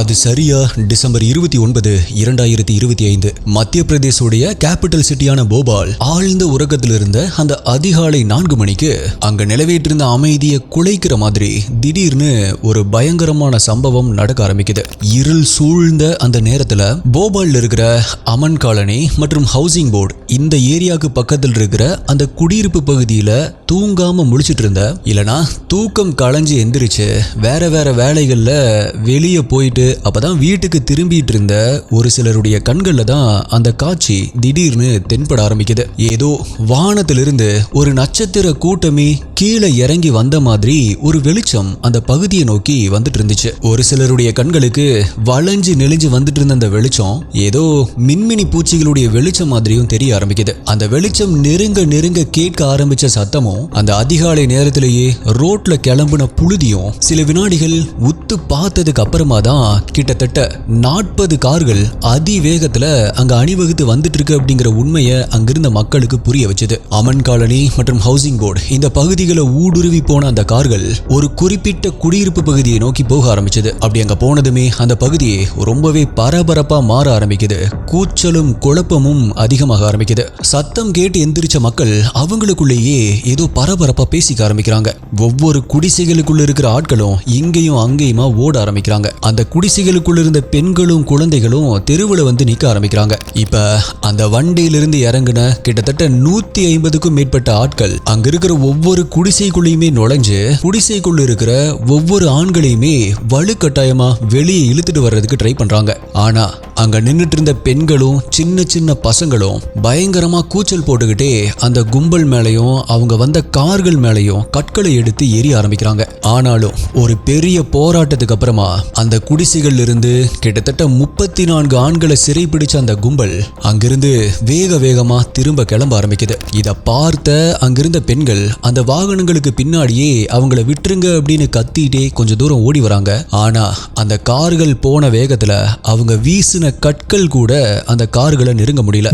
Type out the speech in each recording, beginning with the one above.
அது சரியா டிசம்பர் 29, 2025 மத்திய பிரதேசோடைய கேபிட்டல் சிட்டியான போபால் ஆழ்ந்த உறக்கத்தில் இருந்த அந்த அதிகாலை 4 மணிக்கு அங்க நிலவேற்றிருந்த அமைதியை குலைக்கிற மாதிரி திடீர்னு ஒரு பயங்கரமான சம்பவம் நடக்க ஆரம்பிக்குது. இருள் சூழ்ந்த அந்த நேரத்துல போபால்ல இருக்கிற அமன் காலனி மற்றும் ஹவுசிங் போர்டு இந்த ஏரியாவுக்கு பக்கத்தில் இருக்கிற அந்த குடியிருப்பு பகுதியில தூங்காம முழிச்சிட்டு இருந்த, இல்லனா தூக்கம் களைஞ்சு எந்திரிச்சு வேற வேற வேலைகள்ல வெளியே போயிட்டு அப்பதான் வீட்டுக்கு திரும்பிட்டு இருந்த ஒரு சிலருடைய கண்கள்ல தான் அந்த காட்சி திடீர்னு தென்பட ஆரம்பிக்குது. ஏதோ வானத்திலிருந்து ஒரு நட்சத்திர கூட்டமே கீழே இறங்கி வந்த மாதிரி ஒரு வெளிச்சம் அந்த பகுதியை நோக்கி வந்துட்டு இருந்துச்சு. ஒரு சிலருடைய கண்களுக்கு வளைஞ்சு நெளிஞ்சு வந்துட்டு இருந்த அந்த வெளிச்சம் ஏதோ மின்மினி பூச்சிகளுடைய வெளிச்சம் மாதிரியும் தெரிய ஆரம்பிக்குது. அந்த வெளிச்சம் நெருங்க நெருங்க கேட்க ஆரம்பிச்ச சத்தமும் அந்த அதிகாலை நேரத்திலேயே ரோட்ல கிளம்புன புழுதியும் சில வினாடிகள் உத்து பார்த்ததுக்கு அப்புறமா தான் கிட்டத்தட்ட 40 கார்கள் அதிவேகத்துல அங்க அணிவகுத்து வந்துட்டு இருக்கு அப்படிங்கிற உண்மையை அங்கிருந்த மக்களுக்கு புரிய வச்சது. அமன் காலனி மற்றும் ஹவுசிங் போர்டு இந்த பகுதிகளை ஊடுருவி போன அந்த கார்கள் ஒரு குறிப்பிட்ட குடியிருப்பு பகுதியை நோக்கி போக ஆரம்பிச்சது. அப்படி அங்க போனதுமே அந்த பகுதியை ரொம்பவே பரபரப்பா மாற ஆரம்பிக்குது. கூச்சலும் குழப்பமும் அதிகமாக ஆரம்பிக்குது. சத்தம் கேட்டு எந்திரிச்ச மக்கள் அவங்களுக்குள்ளேயே ஏதோ பரபரப்பா பேசிக்க ஆரம்பிக்கிறாங்க. ஒவ்வொரு குடிசைகளுக்குள்ள இருக்கிற ஆட்களும் இங்கேயும் அங்கேயுமா ஓட ஆரம்பிக்கிறாங்க. அந்த குடிசைகளுக்குள்ள இருந்த பெண்களும் குழந்தைகளும் தெருவில் வந்து நிக்க ஆரம்பிக்கிறாங்க. இப்ப அந்த வண்டியிலிருந்து இறங்குன கிட்டத்தட்ட 150க்கும் மேற்பட்ட ஆட்கள் அங்க இருக்கிற ஒவ்வொரு குடிசைக்குள்ளேயுமே நுழைஞ்சு குடிசைக்குள்ள இருக்கிற ஒவ்வொரு ஆண்களையுமே வலுக்கட்டாயமா வெளியே இழுத்துட்டு வர்றதுக்கு ட்ரை பண்றாங்க. ஆனா அங்க நின்னுட்டு இருந்த பெண்களும் சின்ன சின்ன பசங்களும் பயங்கரமா கூச்சல் போட்டுக்கிட்டே அந்த கும்பல் மேலையும் அவங்க வந்த கார்கள் மேலையும் கற்களை எடுத்து எரிய ஆரம்பிக்கிறாங்க. ஆனாலும் ஒரு பெரிய போராட்டத்துக்கு அப்புறமா அந்த குடிசைகள் இருந்து கிட்டத்தட்ட 34 ஆண்களை சிறைப்பிடிச்ச அந்த கும்பல் அங்கிருந்து வேக வேகமா திரும்ப கிளம்ப ஆரம்பிக்குது. இத பார்த்த அங்கிருந்த பெண்கள் அந்த வாகனங்களுக்கு பின்னாடியே அவங்கள விட்டுருங்க அப்படின்னு கத்திட்டே கொஞ்ச தூரம் ஓடி வராங்க. ஆனா அந்த கார்கள் போன வேகத்துல அவங்க வீசின கற்கள் கூட அந்த கார்களை நெருங்க முடியல.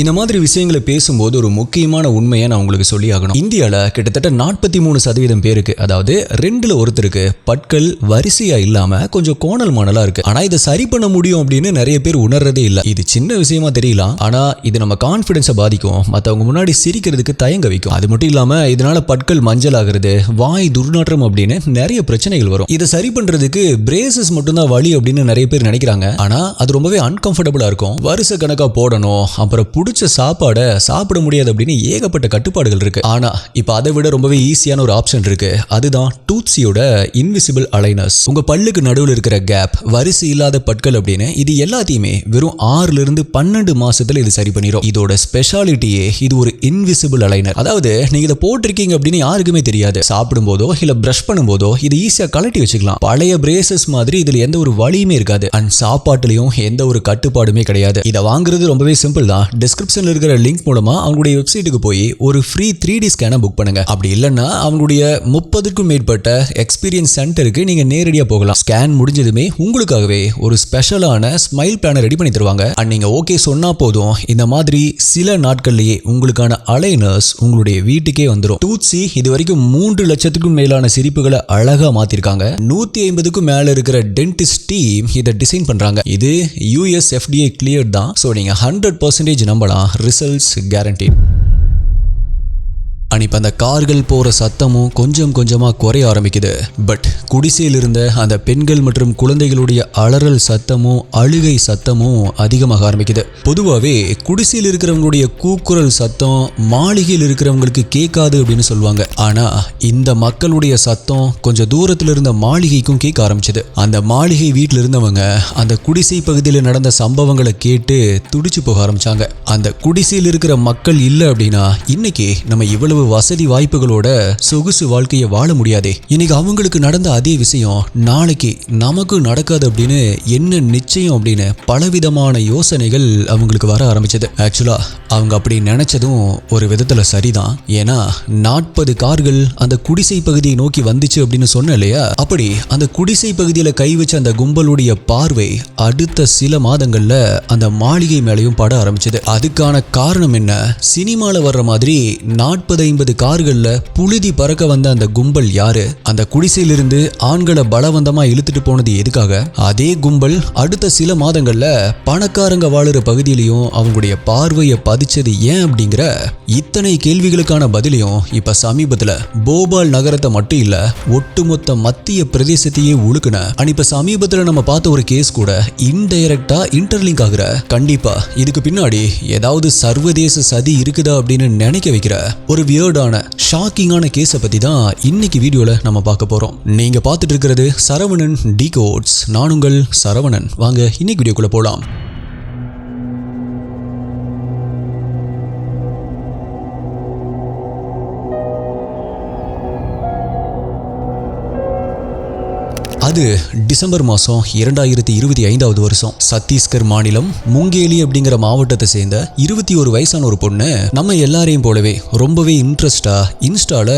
இந்த மாதிரி விஷயங்களை பேசும்போது ஒரு முக்கியமான உண்மையை நான் உங்களுக்கு சொல்லி ஆகணும். இந்தியாவில் கிட்டத்தட்ட 43% பேருக்கு, அதாவது 2ல் ஒருத்தருக்கு பற்கள் வரிசையா இல்லாம கொஞ்சம் கோணல் மாணலா இருக்கு. ஆனா இதை சரி பண்ண முடியும் அப்படின்னு நிறைய பேர் உணர்றதே இல்லை. இது சின்ன விஷயமா தெரியலாம், ஆனா இது நம்ம கான்பிடன்ஸை பாதிக்கும், மற்றவங்க முன்னாடி சிரிக்கிறதுக்கு தயங்க வைக்கும். அது மட்டும் இல்லாம இதனால பற்கள் மஞ்சள் ஆகுறது, வாய் துர்நாற்றம் அப்படின்னு நிறைய பிரச்சனைகள் வரும். இதை சரி பண்றதுக்கு பிரேசஸ் மட்டும்தான் வழி அப்படின்னு நிறைய பேர் நினைக்கிறாங்க. ஆனா அது ரொம்பவே அன்கம்ஃபர்டபுளா இருக்கும். வருஷ கணக்கா போடணும், அப்புறம் பிடிச்ச சாப்பாடை சாப்பிட முடியாது அப்படின்னு ஏகப்பட்ட கட்டுப்பாடுகள் இருக்கு. ஆனா இப்ப அதை விட ரொம்பவே ஈஸியான ஒரு ஆப்ஷன் இருக்கு. அதுதான் டூத்ஸியோட இன்விசிபிள் அலைனர்ஸ். உங்க பல்லுக்கு நடுவில் இருக்கிற கேப், வரிசை இல்லாத பற்கள் அப்படின்னு இது எல்லாத்தையுமே வெறும் 6 இருந்து 12 மாசத்துல இது சரி பண்ணிரும். இதோட ஸ்பெஷாலிட்டியே இது ஒரு இன்விசிபிள் அலைனர். அதாவது நீங்க இதை போட்டிருக்கீங்க அப்படின்னு யாருக்குமே தெரியாது. சாப்பிடும் போதோ இல்ல பிரஷ் பண்ணும் போதோ இது ஈஸியா கலட்டி வச்சுக்கலாம். பழைய பிரேசஸ் மாதிரி இதுல எந்த ஒரு வலியுமே இருக்காது. அண்ட் சாப்பாட்டுலயும் எந்த ஒரு கட்டுப்பாடுமே கிடையாது. இதை வாங்குறது ரொம்பவே சிம்பிள் தான். டிஸ்கிரிப்ஷன்ல இருக்கிற லிங்க் மூலமா அவங்களுடைய வெப்சைட்டுக்கு போய் ஒரு ஃப்ரீ 3D ஸ்கேனை புக் பண்ணுங்க. அப்படி இல்லைன்னா அவங்களுடைய 30க்கும் மேற்பட்ட எக்ஸ்பீரியன்ஸ் சென்டருக்கு நீங்க நேரடியா போகலாம். ஸ்கேன் முடிஞ்சதுமே உங்களுக்காகவே ஒரு ஸ்பெஷலான ஸ்மைல் பிளானர் ரெடி பண்ணி தருவாங்க. அண்ட் நீங்க ஓகே சொன்னா போதும், இந்த மாதிரி சில நாட்கள்லயே உங்களுக்கான அலைனர்ஸ் உங்களுடைய வீட்டுக்கே வந்துடும். டூத்ஸி இது வரைக்கும் 3 லட்சத்துக்கும் மேலான சிரிப்புகளை அழகா மாத்திருக்காங்க. 150க்கும் மேல இருக்கிற டென்டிஸ்ட் டீம் இதை டிசைன் பண்றாங்க. இது US FDA கிளியர் தான். ஸோ நீங்க 100% நம்பலாம். Results guaranteed. இப்போ அந்த கார்கள் போற சத்தமும் கொஞ்சம் கொஞ்சமா குறைய ஆரம்பிக்குது. பட் குடிசையில் இருந்த அந்த பெண்கள் மற்றும் குழந்தைகளுடைய அலறல் சத்தமும் அழுகை சத்தமும் அதிகமாக ஆரம்பிக்குது. பொதுவாகவே குடிசையில் இருக்கிறவங்களுடைய கூக்குரல் சத்தம் மாளிகையில் இருக்கிறவங்களுக்கு கேட்காது அப்படின்னு சொல்லுவாங்க. ஆனா இந்த மக்களுடைய சத்தம் கொஞ்சம் தூரத்துல இருந்த மாளிகைக்கும் கேட்க ஆரம்பிச்சது. அந்த மாளிகை வீட்டில் இருந்தவங்க அந்த குடிசை பகுதியில் நடந்த சம்பவங்களை கேட்டு துடிச்சு போக ஆரம்பிச்சாங்க. அந்த குடிசையில் இருக்கிற மக்கள் இல்லை அப்படின்னா இன்னைக்கு நம்ம இவ்வளவு வசதி வாய்ப்புகளோட சொகுசு வாழ்க்கையை வாழ முடியாதே. இன்னைக்கு அவங்களுக்கு நடந்த அதே விஷயம் நாளைக்கு நமக்கு நடக்காது அப்படின்னு என்ன நிச்சயம் அப்படின்னு பலவிதமான யோசனைகள் அவங்களுக்கு வர ஆரம்பிச்சது. ஆக்சுவலா அவங்க அப்படி நினைச்சதும் ஒரு விதத்துல சரிதான். ஏன்னா 40 கார்கள் அந்த குடிசை பகுதியை நோக்கி வந்துச்சு அப்படின்னு சொன்ன இல்லையா, அப்படி அந்த குடிசை பகுதியில கை வச்ச அந்த கும்பலுடைய பார்வை அடுத்த சில மாதங்கள்ல அந்த மாளிகை மேலையும் பட ஆரம்பிச்சது. அதுக்கான காரணம் என்ன? சினிமால வர்ற மாதிரி 40 150 கார்கள்ல புழுதி பறக்க வந்த அந்த கும்பல் யாரு? அந்த குடிசையிலிருந்து ஆண்களை பலவந்தமா இழுத்துட்டு போனது எதுக்காக? அதே கும்பல் அடுத்த சில மாதங்கள்ல பணக்காரங்க வாழுற பகுதியிலையும் அவங்களுடைய பார்வையை பதிச்சது ஏன் அப்படிங்கிற இத்தனை கேள்விகளுக்கான பதிலையும் இப்ப சமீபத்துல போபால் நகரத்தை மட்டும் இல்ல ஒட்டுமொத்த மத்திய பிரதேசத்தையே உழுக்குன இப்ப சமீபத்துல நம்ம பார்த்த ஒரு கேஸ் கூட இன்டைரக்டா இன்டர்லிங்க் ஆகுற. கண்டிப்பா இதுக்கு பின்னாடி ஏதாவது சர்வதேச சதி இருக்குதா அப்படின்னு நினைக்க வைக்கிற ஒரு வியர்டான ஷாக்கிங்கான கேஸை பத்தி தான் இன்னைக்கு வீடியோல நம்ம பார்க்க போறோம். நீங்க பார்த்துட்டு இருக்கிறது சரவணன் டிகோட்ஸ். நான் உங்கள் சரவணன். வாங்க இன்னைக்கு வீடியோக்குள்ள போலாம். அது டிசம்பர் மாதம் 2025 வருஷம். சத்தீஸ்கர் மாநிலம் முங்கேலி அப்படிங்கிற மாவட்டத்தை சேர்ந்த 21 வயசான ஒரு பொண்ணு நம்ம எல்லாரையும் போலவே ரொம்பவே இன்ட்ரெஸ்டா இன்ஸ்டால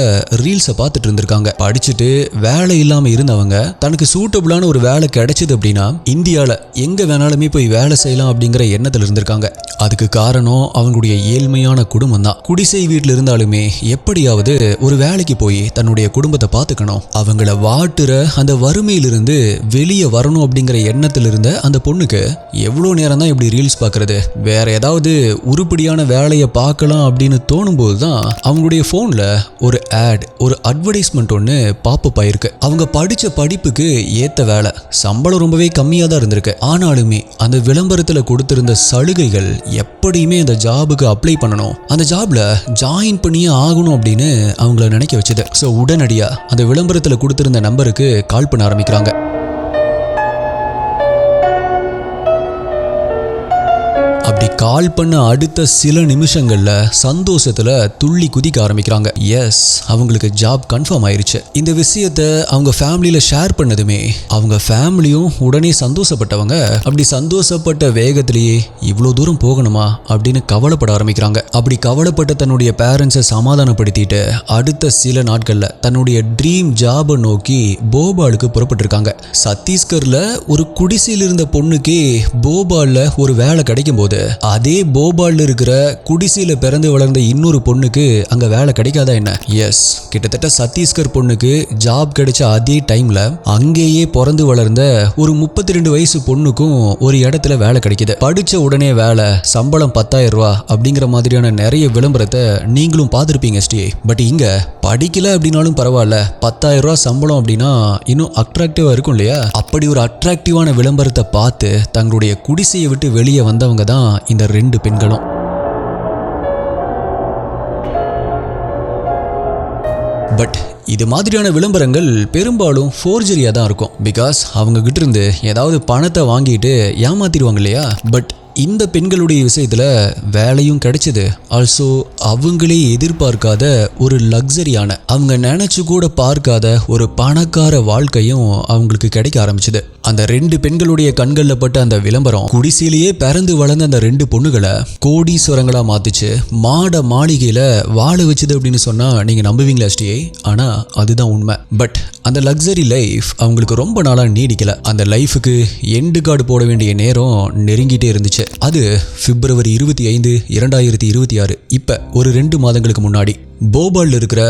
ரீல்ஸை பார்த்துட்டு இருந்திருக்காங்க. படிச்சுட்டு வேலை இல்லாம இருந்தவங்க தனக்கு சூட்டபிளான ஒரு வேலை கிடைச்சது அப்படின்னா இந்தியால எங்க வேணாலுமே போய் வேலை செய்யலாம் அப்படிங்கிற எண்ணத்துல இருந்திருக்காங்க. அதுக்கு காரணம் அவங்களுடைய ஏழ்மையான குடும்பம் தான். குடிசை வீட்டில் இருந்தாலுமே எப்படியாவது ஒரு வேலைக்கு போய் தன்னுடைய குடும்பத்தை பார்த்துக்கணும், அவங்கள வாட்டுற அந்த வறுமையிலிருந்து வெளியே வரணும் அப்படிங்கிற எண்ணத்தில் இருந்த அந்த பொண்ணுக்கு எவ்வளோ நேரம் தான் இப்படி ரீல்ஸ் பார்க்கறது, வேற ஏதாவது உருப்படியான வேலையை பார்க்கலாம் அப்படின்னு தோணும் போது தான் அவங்களுடைய ஃபோனில் ஒரு ஆட், ஒரு அட்வர்டைஸ்மெண்ட் ஒன்று பாப்பப் ஆயிருக்கு. அவங்க படித்த படிப்புக்கு ஏற்ற வேலை, சம்பளம் ரொம்பவே கம்மியாக தான் இருந்திருக்கு. ஆனாலுமே அந்த விளம்பரத்தில் கொடுத்திருந்த சலுகைகள் எப்படியுமே அந்த ஜாபுக்கு அப்ளை பண்ணணும், அந்த ஜாப்ல ஜாயின் பண்ணியே ஆகணும் அப்படின்னு அவங்கள நினைக்க வச்சது. ஸோ உடனடியா அந்த விளம்பரத்தில் கொடுத்திருந்த நம்பருக்கு கால் பண்ண ஆரம்பிக்கிறாங்க. அப்படி கால் பண்ண அடுத்த சில நிமிஷங்கள்ல சந்தோஷத்துல துள்ளி குதிக்க ஆரம்பிக்கிறாங்க. எஸ், அவங்களுக்கு ஜாப் கன்ஃபார்ம் ஆயிருச்சு. இந்த விஷயத்தை அவங்க ஃபேமிலியில ஷேர் பண்ணதுமே அவங்க ஃபேமிலியும் உடனே சந்தோஷப்பட்டவங்க அப்படி சந்தோஷப்பட்ட வேகத்திலேயே இவ்வளோ தூரம் போகணுமா அப்படின்னு கவலைப்பட ஆரம்பிக்கிறாங்க. அப்படி கவலைப்பட்ட தன்னுடைய பேரண்ட்ஸை சமாதானப்படுத்திட்டு அடுத்த சில நாட்கள்ல தன்னுடைய ட்ரீம் ஜாபை நோக்கி போபாலுக்கு புறப்பட்டிருக்காங்க. சத்தீஸ்கர்ல ஒரு குடிசையில் இருந்த பொண்ணுக்கே போபால்ல ஒரு வேலை கிடைக்கும் போது அதே போபால்ல இருக்கிற குடிசையில பிறந்து வளர்ந்த இன்னொரு பொண்ணுக்கு அங்க வேலை கிடைக்காதா என்ன? எஸ், கிட்டத்தட்ட சத்தீஸ்கர் பொண்ணுக்கு ஜாப் கிடைச்ச அதே டைம்ல அங்கேயே பிறந்து வளர்ந்த ஒரு 32 வயசு பொண்ணுக்கும் ஒரு இடத்துல வேலை கிடைக்குது. படிச்ச உடனே வேலை, சம்பளம் 10,000 ரூபாய் அப்படிங்கிற மாதிரியான நிறைய விளம்பரத்தை நீங்களும் பார்த்துருப்பீங்க ஸ்டே. பட் இங்க படிக்கல அப்படின்னாலும் பரவாயில்ல, 10,000 ரூபாய் சம்பளம் அப்படின்னா இன்னும் அட்ராக்டிவா இருக்கும் இல்லையா? அப்படி ஒரு அட்ராக்டிவான விளம்பரத்தை பார்த்து தங்களுடைய குடிசையை விட்டு வெளியே வந்தவங்க தான் இந்த 2 பெண்களும். பட் இது மாதிரியான விளம்பரங்கள் பெரும்பாலும் ஃபோர்ஜரியா தான் இருக்கும். பிகாஸ் அவங்க கிட்ட இருந்து ஏதாவது பணத்தை வாங்கிட்டு ஏமாத்திடுவாங்க இல்லையா? பட் இந்த பெண்களுடைய விஷயத்துல வேலையும் கிடைச்சது. ஆல்சோ அவங்களே எதிர்பார்க்காத ஒரு லக்ஸரியான, அவங்க நினைச்சு கூட பார்க்காத ஒரு பணக்கார வாழ்க்கையும் அவங்களுக்கு கிடைக்க ஆரம்பிச்சது. அந்த 2 பெண்களுடைய கண்கள்ல பட்ட அந்த விளம்பரம் குடிசையிலேயே பிறந்து வளர்ந்த அந்த 2 பொண்ணுகளை கோடீஸ்வரங்களா மாத்துச்சு, மாட மாளிகையில வாழ வச்சுது அப்படின்னு சொன்னா நீங்க நம்புவீங்களா ஸ்டே? ஆனா அதுதான் உண்மை. பட் அந்த லக்ஸரி லைஃப் அவங்களுக்கு ரொம்ப நாளா நீடிக்கல. அந்த லைஃபுக்கு எண்டு கார்டு போட வேண்டிய நேரம் நெருங்கிட்டே இருந்துச்சு. அது பிப்ரவரி 25, 2026. இப்ப ஒரு 2 மாதங்களுக்கு முன்னாடி போபால்ல இருக்கிற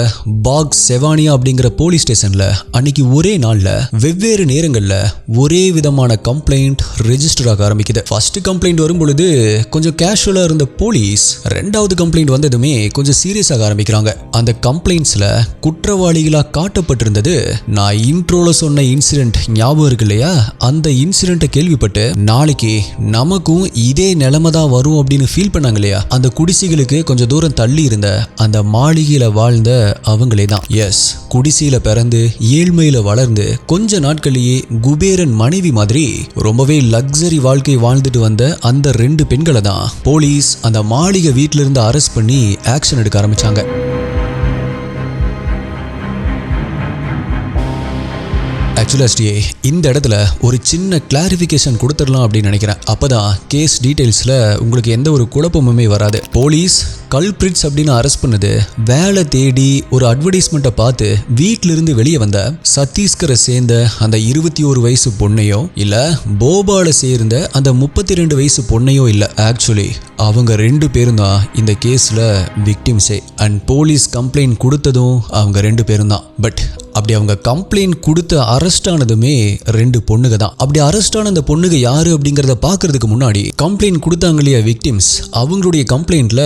பாக் செவானியா அப்படிங்கிற போலீஸ் ஸ்டேஷன்ல அன்னைக்கு ஒரே நாள்ல வெவ்வேறு நேரங்கள்ல ஒரே விதமான கம்ப்ளைண்ட் ரெஜிஸ்டர் ஆக ஆரம்பிக்குது. ஃபர்ஸ்ட் கம்ப்ளைண்ட் வரும் பொழுது கொஞ்சம் கேஷுவலா இருந்த போலீஸ் 2வது கம்ப்ளைண்ட் வந்ததுமே கொஞ்சம் சீரியஸ் ஆக ஆரம்பிக்கிறாங்க. அந்த கம்ப்ளைண்ட்ஸ்ல குற்றவாளிகளா காட்டப்பட்டிருந்தது நான் இன்ட்ரோல சொன்ன இன்சிடென்ட் ஞாபகம் இருக்கு இல்லையா? அந்த இன்சிடென்ட்டை கேள்விப்பட்டு நாளைக்கு நமக்கும் இதே நிலைமை தான் வரும் அப்படின்னு ஃபீல் பண்ணாங்க இல்லையா? அந்த குடிசைகளுக்கு கொஞ்சம் தூரம் தள்ளி இருந்த அந்த மாளிகையில வாழ்ந்த அவங்களே தான். எஸ், குடிசையில பிறந்து ஏழ்மையில வளர்ந்து கொஞ்ச நாட்களிலேயே குபேரன் மனைவி மாதிரி ரொம்பவே லக்ஸரி வாழ்க்கை வாழ்ந்துட்டு வந்த அந்த 2 பெண்களை தான் போலீஸ் அந்த மாளிகை வீட்டில இருந்து அரெஸ்ட் பண்ணி ஆக்ஷன் எடுக்க ஆரம்பிச்சாங்க. ஆக்சுவலி இந்த இடத்துல ஒரு சின்ன கிளாரிஃபிகேஷன் கொடுத்துடலாம் அப்படின்னு நினைக்கிறேன். அப்பதான் கேஸ் டீடைல்ஸ்ல உங்களுக்கு எந்த ஒரு குழப்பமுமே வராது. போலீஸ் கல்பிரிட்ஸ் அப்படின்னு அரெஸ்ட் பண்ணது வேலை தேடி ஒரு அட்வர்டைஸ்மெண்ட்டை பார்த்து வீட்டில இருந்து வெளியே வந்த சத்தீஸ்கரை சேர்ந்த அந்த 21 வயசு பொண்ணையோ இல்ல போபால சேர்ந்த அந்த 32 வயசு பொண்ணையோ இல்ல. ஆக்சுவலி அவங்க 2 பேரும் தான் இந்த கேஸ்ல விக்டிம்ஸே. அண்ட் போலீஸ் கம்ப்ளைண்ட் கொடுத்ததும் அவங்க 2 பேரும் தான். பட் அப்படி அவங்க கம்ப்ளைண்ட் கொடுத்து அரெஸ்ட் ஆனதுமே 2 பொண்ணுங்க தான். அப்படி அரெஸ்ட் ஆன அந்த பொண்ணுங்க யாரு அப்படிங்கறத பாக்குறதுக்கு முன்னாடி கம்ப்ளைண்ட் கொடுத்தாங்க இல்லையா விக்டிம்ஸ், அவங்களுடைய கம்ப்ளைண்ட்ல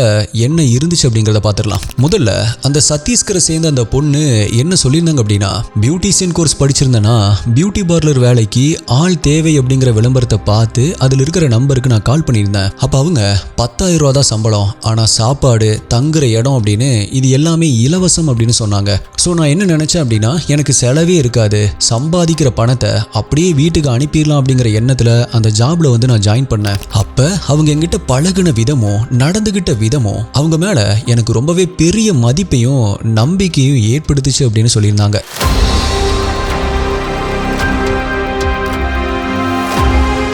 என்ன இருந்துச்சு அப்படிங்கறத பாத்துடலாம். முதல்ல அந்த சத்தீஸ்கரை சேர்ந்த அந்த பொண்ணு என்ன சொல்லியிருந்தாங்க அப்படின்னா, பியூட்டிஷியன் கோர்ஸ் படிச்சிருந்தேன்னா பியூட்டி பார்லர் வேலைக்கு ஆள் தேவை அப்படிங்கிற விளம்பரத்தை பார்த்து அதுல இருக்கிற நம்பருக்கு நான் கால் பண்ணியிருந்தேன். அப்ப அவங்க 10,000 ரூபா தான் சம்பளம், ஆனா சாப்பாடு தங்குற இடம் அப்படின்னு இது எல்லாமே இலவசம் அப்படின்னு சொன்னாங்க. ஸோ நான் என்ன நினைச்சேன் அப்படின்னா, எனக்கு செலவே இருக்காது, சம்பாதிக்கிற பணத்தை அப்படியே வீட்டுக்கு அனுப்பிடலாம் அப்படிங்கிற எண்ணத்துல அந்த ஜாப்ல வந்து நான் ஜாயின் பண்ணேன். அப்ப அவங்க என்கிட்ட பழகுன விதமும் நடந்துகிட்ட விதமும் அவங்க மேல எனக்கு ரொம்பவே பெரிய மதிப்பையும் நம்பிக்கையும் ஏற்படுத்துச்சு அப்படின்னு சொல்லியிருந்தாங்க.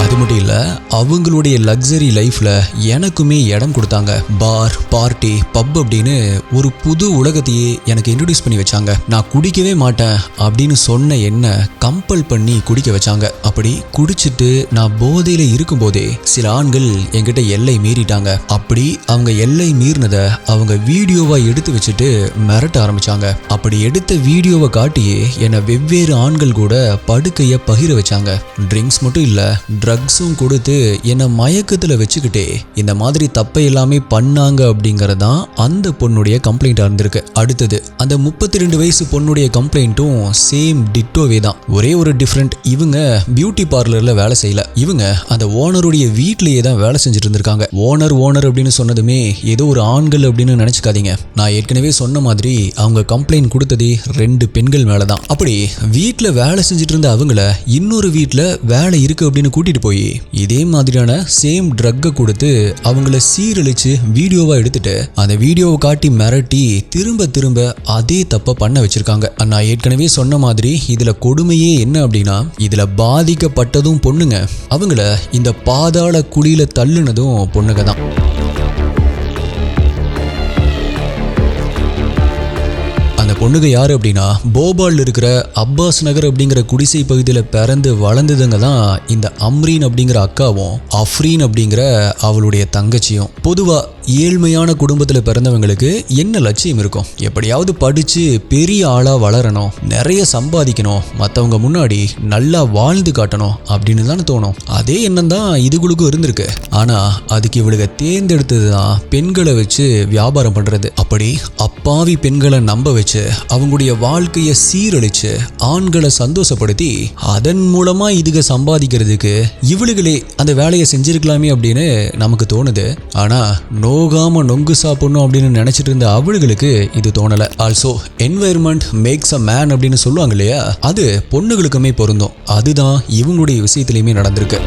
அது மட்டும் இல்ல, அவங்களுடைய லக்ஸரி லைஃப்ல எனக்குமே இடம் கொடுத்தாங்க. பார், பார்ட்டி, பப் அப்படின்னு ஒரு புது உலகத்தையே எனக்கு இன்ட்ரோடியூஸ் பண்ணி வச்சாங்க. நான் குடிக்கவே மாட்டேன் அப்படின்னு சொன்ன என்ன கம்பல் பண்ணி குடிக்க வச்சாங்க. அப்படி குடிச்சிட்டு நான் போதையில இருக்கும் போதே சில ஆண்கள் என்கிட்ட எல்லை மீறிட்டாங்க. அப்படி அவங்க எல்லை மீறினதை அவங்க வீடியோவா எடுத்து வச்சுட்டு மிரட்ட ஆரம்பிச்சாங்க. அப்படி எடுத்த வீடியோவை காட்டியே என்னை வெவ்வேறு ஆண்கள் கூட படுக்கைய பகிர வச்சாங்க. ட்ரிங்க்ஸ் மட்டும் இல்ல, ட்ரக்ஸும் கொடுத்து என்னை மயக்கத்துல வச்சுக்கிட்டே இந்த மாதிரி தப்பை எல்லாமே பண்ணாங்க அப்படிங்கறதான் அந்த பொண்ணுடைய கம்ப்ளைண்டா இருந்திருக்கு. அடுத்தது அந்த 32 வயசு பொண்ணுடைய கம்ப்ளைண்ட்டும் சேம் டிட்டோவே தான். ஒரே ஒரு டிஃபரெண்ட், இவங்க பியூட்டி பார்லர்ல வேலை செய்யல, இவங்க அந்த ஓனருடைய வீட்லயே தான் வேலை செஞ்சுட்டு இருந்திருக்காங்க. ஓனர் அப்படின்னு சொன்னதுமே ஏதோ ஒரு ஆண்கள் அப்படின்னு நினைச்சுக்காதீங்க. நான் ஏற்கனவே சொன்ன மாதிரி அவங்க கம்ப்ளைண்ட் கொடுத்ததே 2 பெண்கள் மேலதான். அப்படி வீட்டுல வேலை செஞ்சுட்டு இருந்த அவங்கள இன்னொரு வீட்டுல வேலை இருக்கு அப்படின்னு கூட்டிட்டு போய் இதே மாதிரியான சேம் ட்ரக்கை கொடுத்து அவங்கள சீரழிச்சு வீடியோவா எடுத்துட்டு அந்த வீடியோவை காட்டி மிரட்டி திரும்ப திரும்ப அதே தப்ப பண்ண வச்சிருக்காங்க. நான் ஏற்கனவே சொன்ன மாதிரி இதுல கொடுமையே என்ன அப்படின்னா, இதுல பாதிக்கப்பட்டதும் பொண்ணுங்க, அவங்கள இந்த பாதாள குழியில தள்ளுனதும் பொண்ணுங்க தான். அந்த பொண்ணுங்க யாரு அப்படின்னா, போபால் இருக்கிற அப்பாஸ் நகர் அப்படிங்கிற குடிசை பகுதியில் பிறந்து வளர்ந்ததுங்க தான் இந்த அம்ரீன் அப்படிங்கிற அக்காவும் அஃப்ரீன் அப்படிங்கிற அவளுடைய தங்கச்சியும். பொதுவா ஏழ்மையான குடும்பத்தில் பிறந்தவங்களுக்கு என்ன லட்சியம் இருக்கும்? எப்படியாவது படிச்சு பெரிய ஆளா வளரணும், நிறைய சம்பாதிக்கணும், மற்றவங்க முன்னாடி நல்லா வாழ்ந்து காட்டணும் அப்படின்னு தானே தோணும். அதே எண்ணம் தான் இதுகளுக்கும் இருந்திருக்கு. ஆனா அதுக்கு இவளுக்கு தேர்ந்தெடுத்தது தான் பெண்களை வச்சு வியாபாரம் பண்றது. அப்படி அப்பாவி பெண்களை நம்ப வச்சு அவங்களுடைய வாழ்க்கையை சீரழிச்சு ஆண்களை சந்தோஷப்படுத்தி அதன் மூலமா இதுக சம்பாதிக்கிறதுக்கு இவளுகளே அந்த வேலையை செஞ்சிருக்கலாமே அப்படின்னு நமக்கு தோணுது. ஆனா நோகாம நொங்கு சாப்பிடணும் அப்படின்னு நினைச்சிட்டு இருந்த அவளுகளுக்கு இது தோணல. Also environment maths a man அப்படின்னு சொல்லுவாங்க இல்லையா, அது பொண்ணுகளுக்குமே பொருந்தும். அதுதான் இவங்களுடைய விஷயத்திலையுமே நடந்திருக்கு.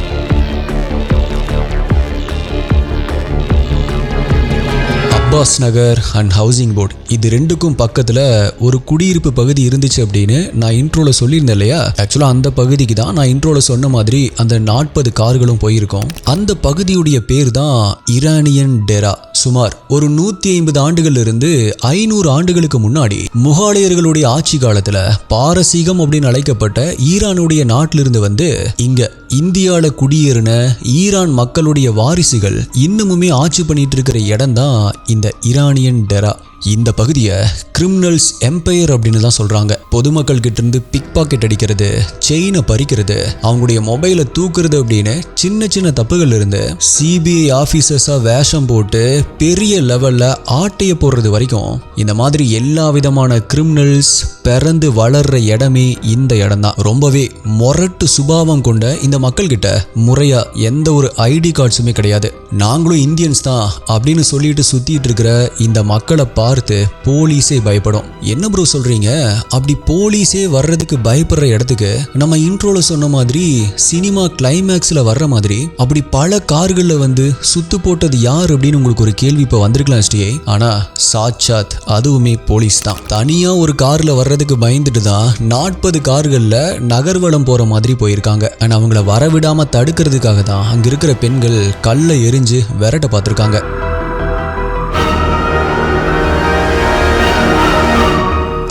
Abbas Nagar and housing board இது 2க்கும் பக்கத்துல ஒரு குடியிருப்பு பகுதி இருந்துச்சு அப்படின்னு நான் இன்ட்ரோல சொல்லியிருந்தேன் இல்லையா. ஆக்சுவலா அந்த பகுதிக்கு தான் நான் இன்ட்ரோல சொன்ன மாதிரி அந்த 40 கார்களும் போயிருக்கோம். அந்த பகுதியுடைய பேர் தான் ஈரானியன் டெரா. சுமார் ஒரு 150 ஆண்டுகள் இருந்து 500 ஆண்டுகளுக்கு முன்னாடி முகாலியர்களுடைய ஆட்சி காலத்துல பாரசீகம் அப்படின்னு அழைக்கப்பட்ட ஈரானுடைய நாட்டிலிருந்து வந்து இங்க இந்தியால குடியேறின ஈரான் மக்களுடைய வாரிசுகள் இன்னமுமே ஆட்சி பண்ணிட்டு இருக்கிற இடம் தான் இந்த ஈரானியன் டெரா. இந்த பகுதியை கிரிமினல்ஸ் எம்பையர் அப்படின்னு தான் சொல்றாங்க. பொதுமக்கள் கிட்ட இருந்து பிக் பாக்கெட் அடிக்கிறது, செயினை பறிக்கிறது, அவங்களுடைய மொபைலை தூக்குறது அப்படின்னு சின்ன சின்ன தப்புகள் இருந்து சிபிஐ ஆபீசர்ஸா வேஷம் போட்டு பெரிய லெவல்ல ஆட்டைய போடுறது வரைக்கும் இந்த மாதிரி எல்லா விதமான கிரிமினல்ஸ் பிறந்து வளர்ற இடமே இந்த இடம் தான். ரொம்பவே மொரட்டு சுபாவம் கொண்ட இந்த மக்கள் கிட்ட முறையா எந்த ஒரு ஐடி கார்ட்ஸுமே கிடையாது. நாங்களும் இந்தியன்ஸ் தான் அப்படின்னு சொல்லிட்டு சுத்திட்டு இருக்கிற இந்த மக்களை பார்த்து போலீஸே பயப்படும். என்ன ப்ரோ சொல்றீங்க? அப்படி போலீஸே வர்றதுக்கு பயப்படுற இடத்துக்கு நம்ம இன்ட்ரோல சொன்ன மாதிரி சினிமா கிளைமேக்ஸ்ல வர்ற மாதிரி அப்படி பல கார்கள்ல வந்து சுத்து போட்டது யார் அப்படின்னு உங்களுக்கு ஒரு கேள்வி இப்ப வந்திருக்கலாம் ஸ்டே. ஆனா சாட்சாத் அதுவுமே போலீஸ் தான். தனியா ஒரு கார்ல வர்றதுக்கு பயந்துட்டு தான் 40 கார்கள்ல நகர்வலம் போற மாதிரி போயிருக்காங்க. அண்ட் அவங்கள வரவிடாம தடுக்கிறதுக்காக தான் அங்க இருக்கிற பெண்கள் கல்லை எரிஞ்சு விரட்ட பார்த்திருக்காங்க.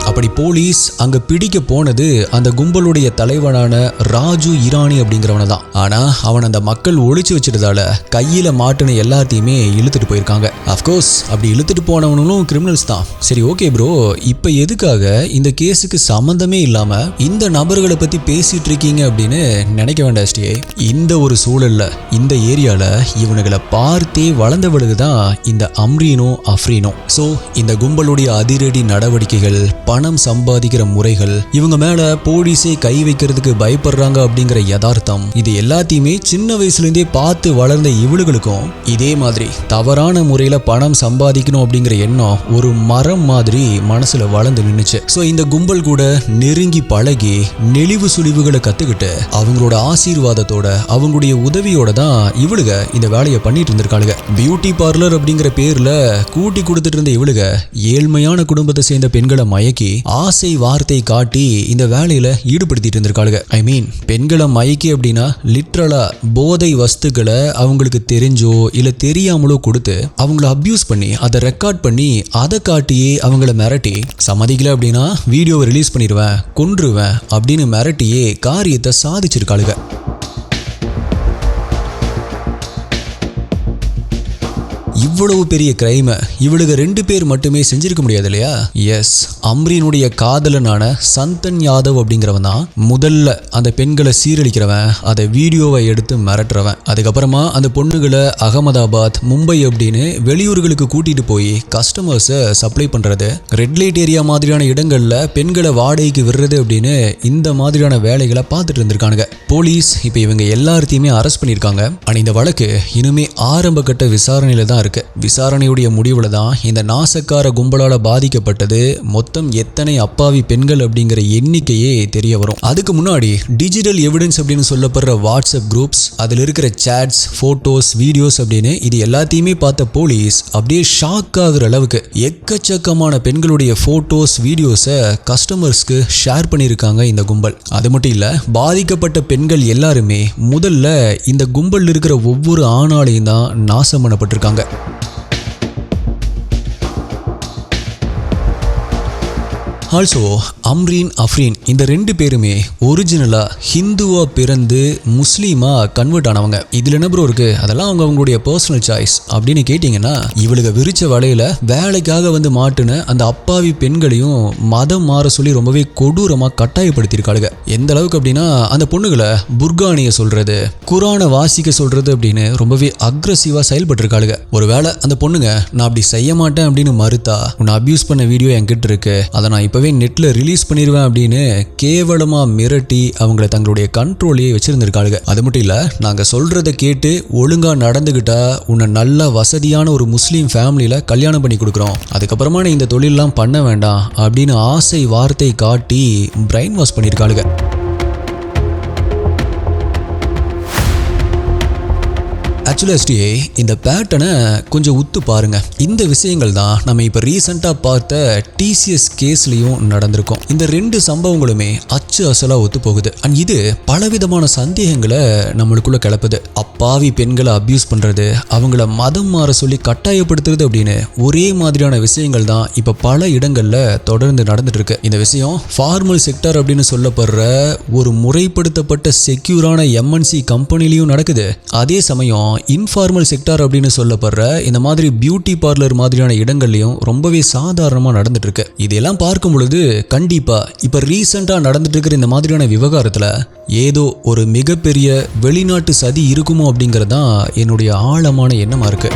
அப்படி போலீஸ் அங்க பிடிக்க போனது அந்த கும்பலுடைய தலைவனான ராஜு இரானி அப்படிங்கிறவன தான். ஆனா அவன் அந்த மக்கள் ஒளிச்சு வச்சிட்டதால கையில மாட்டின எல்லாத்தையுமே இழுத்துட்டு போயிருக்காங்க. அப்கோர்ஸ் அப்படி இழுத்துட்டு போனவனும் கிரிமினல்ஸ் தான். சரி ஓகே ப்ரோ, இப்ப எதுக்காக இந்த கேஸுக்கு சம்பந்தமே இல்லாம இந்த நபர்களை பத்தி பேசிட்டு இருக்கீங்க அப்படின்னு நினைக்க வேண்டாம் ஸ்டே. இந்த ஒரு சூழல்ல இந்த ஏரியால இவனுங்களை பார்த்தே வளர்ந்தவளுக்குதான் இந்த அம்ரீனோ அஃப்ரீனோ. சோ இந்த கும்பலுடைய அதிரடி நடவடிக்கைகள், பணம் சம்பாதிக்கிற முறைகள், இவங்க மேல போலீஸே கை வைக்கிறதுக்கு பயப்படுறாங்க அப்படிங்கிற யதார்த்தம், இது எல்லாத்தையுமே சின்ன வயசுல இருந்தே பார்த்து வளர்ந்த இவளுகளுக்கும் இதே மாதிரி தவறான முறையில பணம் சம்பாதிக்கணும் அப்படிங்கிற எண்ணம் ஒரு மரம் மாதிரி மனசுல வளர்ந்து நின்னுச்சு. சோ இந்த கும்பல் கூட நெருங்கி பழகி நெளிவு சுழிவுகளை கத்துக்கிட்டு அவங்களோட ஆசீர்வாதத்தோட அவங்களுடைய உதவியோட தான் இவளுக இந்த வேலையை பண்ணிட்டு இருந்திருக்காளுங்க. பியூட்டி பார்லர் அப்படிங்கிற பேர்ல கூட்டி கொடுத்துட்டு இருந்த இவளுக ஏழ்மையான குடும்பத்தை சேர்ந்த பெண்களை மயக்கி ஆசை வார்த்தை காட்டி இந்த வேலையில ஈடுபடுத்திட்டு இருந்திருக்காளுங்க. ஐ மீன் பெண்களை மயக்கி அப்படின்னா லிட்ரலா போதை வஸ்துக்களை அவங்களுக்கு தெரிஞ்சோ இல்ல தெரியாமலோ கொடுத்து அவங்கள அபியூஸ் பண்ணி அதை ரெக்கார்ட் பண்ணி அதை காட்டியே அவங்கள மிரட்டி சம்மதிக்கல அப்படின்னா வீடியோவை ரிலீஸ் பண்ணிடுவேன், கொன்றுவேன் அப்படின்னு மிரட்டியே காரியத்தை சாதிச்சிருக்காளுங்க. இவ்வளவு பெரிய கிரைமை இவளுக்கு 2 பேர் மட்டுமே செஞ்சிருக்க முடியாது இல்லையா? எஸ், அம்ரீனுடைய காதலனான சந்தன் யாதவ் அப்படிங்கிறவன் தான் முதல்ல அந்த பெண்களை சீரழிக்கிறவன், அதை வீடியோவை எடுத்து மிரட்டுறவன். அதுக்கப்புறமா அந்த பொண்ணுகளை அகமதாபாத், மும்பை அப்படின்னு வெளியூர்களுக்கு கூட்டிட்டு போய் கஸ்டமர்ஸை சப்ளை பண்றது, ரெட் லைட் ஏரியா மாதிரியான இடங்கள்ல பெண்களை வாடகைக்கு விடுறது அப்படின்னு இந்த மாதிரியான வேலைகளை பார்த்துட்டு இருந்திருக்கானுங்க. போலீஸ் இப்ப இவங்க எல்லாத்தையுமே அரெஸ்ட் பண்ணியிருக்காங்க. ஆனா இந்த வழக்கு இனிமே ஆரம்ப கட்ட விசாரணையில தான் இருக்கு. விசாரணையுடைய முடிவுல தான் இந்த நாசக்கார கும்பலால பாதிக்கப்பட்டது மொத்தம் எத்தனை அப்பாவி பெண்கள் அப்படிங்கிற எண்ணிக்கையே தெரிய வரும். அதுக்கு முன்னாடி டிஜிட்டல் எவிடன்ஸ் அப்படின்னு சொல்லப்படுற வாட்ஸ்அப் குரூப்ஸ், அதில் இருக்கிற சாட்ஸ், போட்டோஸ், வீடியோஸ் அப்படின்னு இது எல்லாத்தையுமே பார்த்த போலீஸ் அப்படியே ஷாக் ஆகுற அளவுக்கு எக்கச்சக்கமான பெண்களுடைய போட்டோஸ், வீடியோஸை கஸ்டமர்ஸ்க்கு ஷேர் பண்ணியிருக்காங்க இந்த கும்பல். அது மட்டும் இல்ல, பாதிக்கப்பட்ட பெண்கள் எல்லாருமே முதல்ல இந்த கும்பல் இருக்கிற ஒவ்வொரு ஆணாலையும் தான் நாசம் பண்ணப்பட்டிருக்காங்க. ஆல்சோ அம்ரீன், அஃப்ரீன் இந்த 2 பேருமே ஒரிஜினலா ஹிந்துவா பிறந்து முஸ்லீமா கன்வெர்ட் ஆனவங்க. இதுல என்ன ப்ரோ இருக்கு? அதெல்லாம் அவங்களுடைய பர்சனல் சாய்ஸ் அப்படின்னு கேட்டீங்கன்னா, இவளுக்கு விரிச்ச வலையில வேலைக்காக வந்து மாட்டுன அந்த அப்பாவி பெண்களையும் மதம் மாற சொல்லி ரொம்பவே கொடூரமா கட்டாயப்படுத்தியிருக்காளுங்க. எந்த அளவுக்கு அப்படின்னா, அந்த பொண்ணுகளை புர்கானிய சொல்றது, குரானை வாசிக்க சொல்றது அப்படின்னு ரொம்பவே அக்ரஸிவா செயல்பட்டிருக்காளுங்க. ஒருவேளை அந்த பொண்ணுங்க நான் அப்படி செய்ய மாட்டேன் அப்படின்னு மறுத்தா, உன்னை அபியூஸ் பண்ண வீடியோ என்கிட்ட இருக்கு, அதை நான் இப்பவே நெட்ல ரிலீஸ் பண்ணிடுவேன் அப்படின்னு கேவலமா மிரட்டி அவங்களை தங்களுடைய கண்ட்ரோலையே வச்சிருந்திருக்காளுங்க. அது மட்டும் இல்ல, நாங்க சொல்றதை கேட்டு ஒழுங்கா நடந்துகிட்டா உன்னை நல்ல வசதியான ஒரு முஸ்லீம் ஃபேமிலியில கல்யாணம் பண்ணி கொடுக்குறோம், அதுக்கப்புறமா நீ இந்த தொழிலெல்லாம் பண்ண வேண்டாம் அப்படின்னு ஆசை வார்த்தை காட்டி பிரைன் வாஷ் பண்ணியிருக்காளுங்க. ஆக்சுவலி இந்த பேட்டர்னை கொஞ்சம் உத்து பாருங்க. இந்த விஷயங்கள் தான் நம்ம இப்போ ரீசெண்டாக பார்த்த டிசிஎஸ் கேஸ்லையும் நடந்திருக்கும். இந்த 2 சம்பவங்களுமே அச்சு அசலாக ஒத்து போகுது. அண்ட் இது பலவிதமான சந்தேகங்களை நம்மளுக்குள்ள கிளப்புது. அப்பாவி பெண்களை அபியூஸ் பண்ணுறது, அவங்கள மதம் மாற சொல்லி கட்டாயப்படுத்துறது அப்படின்னு ஒரே மாதிரியான விஷயங்கள் தான் இப்போ பல இடங்களில் தொடர்ந்து நடந்துட்டு இருக்கு. இந்த விஷயம் ஃபார்மல் செக்டார் அப்படின்னு சொல்லப்படுற ஒரு முறைப்படுத்தப்பட்ட செக்யூரான எம்என்சி கம்பெனிலையும் நடக்குது. அதே சமயம் இன்ஃபார்மல் செக்டார் அப்படின்னு சொல்லப்படுற இந்த மாதிரி பியூட்டி பார்லர் மாதிரியான இடங்கள்லயும் ரொம்பவே சாதாரணமா நடந்துட்டு இருக்கு. இதெல்லாம் பார்க்கும் பொழுது கண்டிப்பா இப்ப ரீசெண்டா நடந்துட்டு இருக்கிற இந்த மாதிரியான விவகாரத்துல ஏதோ ஒரு மிகப்பெரிய வெளிநாட்டு சதி இருக்குமோ அப்படிங்கறதுதான் என்னுடைய ஆழமான எண்ணமா இருக்கு.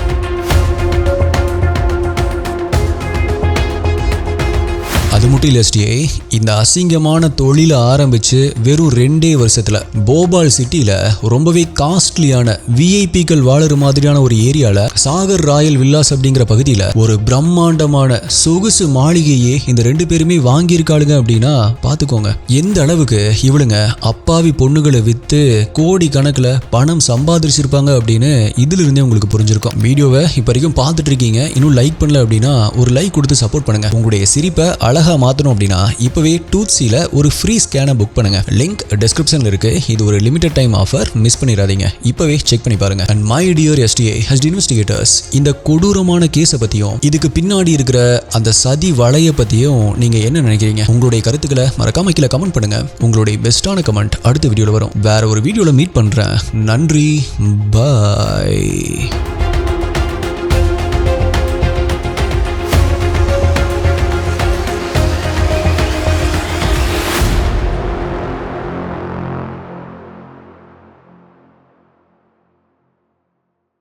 அது மட்டும் இல்ல SDA, இந்த அசிங்கமான தொழிலை ஆரம்பிச்சு வெறும் 2 வருஷத்துல போபால் சிட்டில ரொம்பவே காஸ்ட்லியான விஐபிக்கள் வாழற மாதிரியான ஒரு ஏரியால சாகர் ராயல் வில்லாஸ் அப்படிங்கிற பகுதியில ஒரு பிரம்மாண்டமான சொகுசு மாளிகையே இந்த 2 பேருமே வாங்கியிருக்காளுங்க அப்படின்னா பாத்துக்கோங்க எந்த அளவுக்கு இவளுங்க அப்பாவி பொண்ணுகளை வித்து கோடி கணக்குல பணம் சம்பாதிச்சிருப்பாங்க அப்படின்னு இதுல இருந்தே உங்களுக்கு புரிஞ்சிருக்கும். வீடியோவை இப்ப வரைக்கும் பார்த்துட்டு இருக்கீங்க, இன்னும் லைக் பண்ணல அப்படின்னா ஒரு லைக் கொடுத்து சப்போர்ட் பண்ணுங்க. உங்களுடைய சிரிப்பை அழகா மாத்தணும் அப்படின்னா இப்பவே டூத்ஸில ஒரு ஃப்ரீ ஸ்கேனை புக் பண்ணுங்க. லிங்க் டிஸ்கிரிப்ஷன்ல இருக்கு. இது ஒரு லிமிடெட் டைம் ஆஃபர், மிஸ் பண்ணிடாதீங்க. இப்பவே செக் பண்ணி பாருங்க. And my dear SDA investigators, இந்த கொடூரமான கேஸை பத்தியும் இதுக்கு பின்னாடி இருக்கிற அந்த சதி வலைய பத்தியும் நீங்க என்ன நினைக்கிறீங்க? உங்களுடைய கருத்துக்களை மறக்காம கீழே கமெண்ட் பண்ணுங்க. உங்களுடைய பெஸ்டான கமெண்ட் அடுத்த வீடியோல வரும். வேற ஒரு வீடியோல மீட் பண்றேன். நன்றி, பாய்.